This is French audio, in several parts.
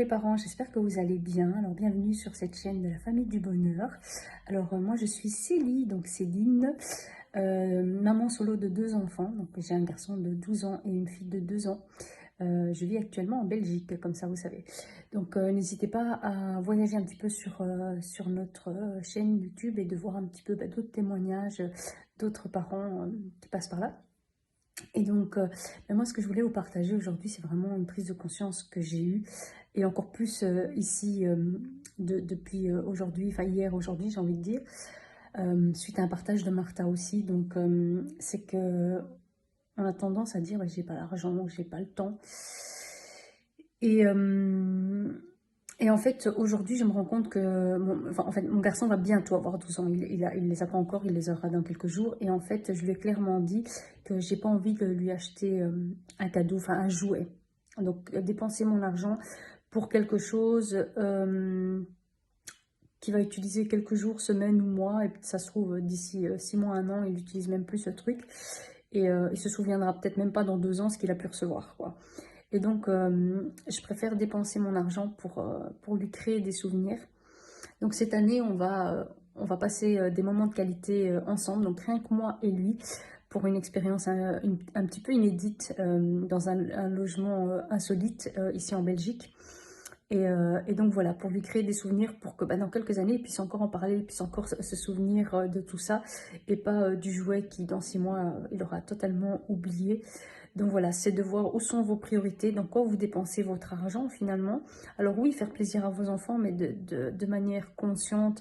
les parents, j'espère que vous allez bien. Alors bienvenue sur cette chaîne de la famille du bonheur. Alors moi je suis Célie, donc Céline, maman solo de 2 enfants. Donc j'ai un garçon de 12 ans et une fille de 2 ans. Je vis actuellement en Belgique, comme ça vous savez. Donc n'hésitez pas à voyager un petit peu sur notre chaîne YouTube et de voir un petit peu d'autres témoignages d'autres parents qui passent par là. Et donc, moi, ce que je voulais vous partager aujourd'hui, c'est vraiment une prise de conscience que j'ai eue, et encore plus ici, depuis aujourd'hui, enfin hier, aujourd'hui, j'ai envie de dire, suite à un partage de Martha aussi. Donc, c'est que on a tendance à dire, j'ai pas l'argent, j'ai pas le temps. Et en fait, aujourd'hui, je me rends compte que mon garçon va bientôt avoir 12 ans. Il les a pas encore, il les aura dans quelques jours. Et en fait, je lui ai clairement dit que j'ai pas envie de lui acheter un cadeau, enfin un jouet. Donc, dépenser mon argent pour quelque chose qu'il va utiliser quelques jours, semaines ou mois. Et ça se trouve, d'ici 6 mois, 1 an, il n'utilise même plus ce truc. Et il se souviendra peut-être même pas dans 2 ans ce qu'il a pu recevoir, quoi. Et donc, je préfère dépenser mon argent pour lui créer des souvenirs. Donc, cette année, on va passer des moments de qualité ensemble. Donc, rien que moi et lui, pour une expérience un petit peu inédite dans un logement insolite ici en Belgique. Et donc, voilà, pour lui créer des souvenirs pour que dans quelques années, il puisse encore en parler, il puisse encore se souvenir de tout ça. Et pas du jouet qui, dans 6 mois, il aura totalement oublié. Donc voilà, c'est de voir où sont vos priorités, dans quoi vous dépensez votre argent finalement. Alors oui, faire plaisir à vos enfants, mais de manière consciente.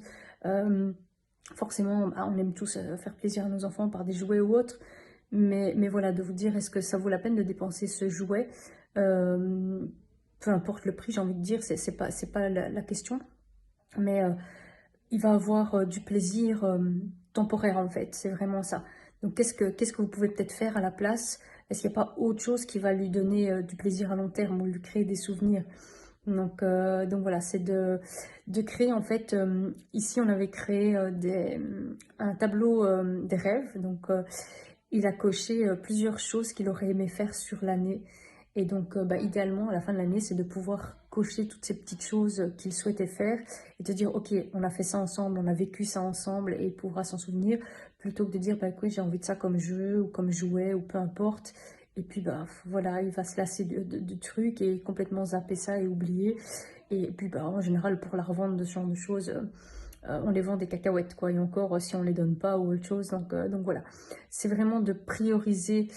Forcément, on aime tous faire plaisir à nos enfants par des jouets ou autres. Mais voilà, de vous dire, est-ce que ça vaut la peine de dépenser ce jouet, peu importe le prix, j'ai envie de dire, c'est pas la question. Mais il va avoir du plaisir temporaire en fait, c'est vraiment ça. Donc qu'est-ce que vous pouvez peut-être faire à la place? Est-ce qu'il n'y a pas autre chose qui va lui donner du plaisir à long terme ou lui créer des souvenirs? Donc voilà, c'est de créer en fait, ici on avait créé un tableau des rêves. Donc il a coché plusieurs choses qu'il aurait aimé faire sur l'année. Et donc, idéalement, à la fin de l'année, c'est de pouvoir cocher toutes ces petites choses qu'il souhaitait faire et de dire, ok, on a fait ça ensemble, on a vécu ça ensemble et il pourra s'en souvenir, plutôt que de dire, écoute, j'ai envie de ça comme jeu ou comme jouet ou peu importe. Et puis, voilà, il va se lasser de trucs et complètement zapper ça et oublier. Et puis, en général, pour la revente de ce genre de choses, on les vend des cacahuètes, quoi. Et encore, si on les donne pas ou autre chose. Donc voilà, c'est vraiment de prioriser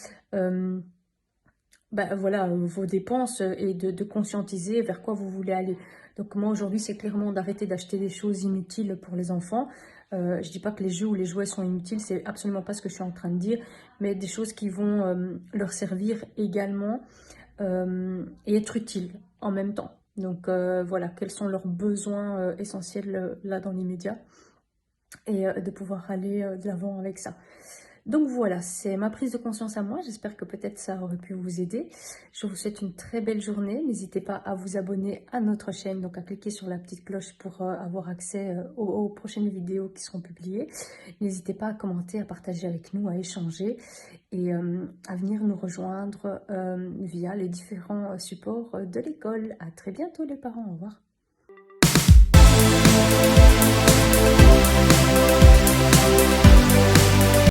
voilà, vos dépenses et de conscientiser vers quoi vous voulez aller. Donc moi aujourd'hui c'est clairement d'arrêter d'acheter des choses inutiles pour les enfants. Je dis pas que les jeux ou les jouets sont inutiles, c'est absolument pas ce que je suis en train de dire, mais des choses qui vont leur servir également et être utiles en même temps. Donc voilà, quels sont leurs besoins essentiels là dans l'immédiat, et de pouvoir aller de l'avant avec ça. Donc voilà, c'est ma prise de conscience à moi. J'espère que peut-être ça aurait pu vous aider. Je vous souhaite une très belle journée. N'hésitez pas à vous abonner à notre chaîne, donc à cliquer sur la petite cloche pour avoir accès aux prochaines vidéos qui seront publiées. N'hésitez pas à commenter, à partager avec nous, à échanger et à venir nous rejoindre via les différents supports de l'école. À très bientôt les parents, au revoir.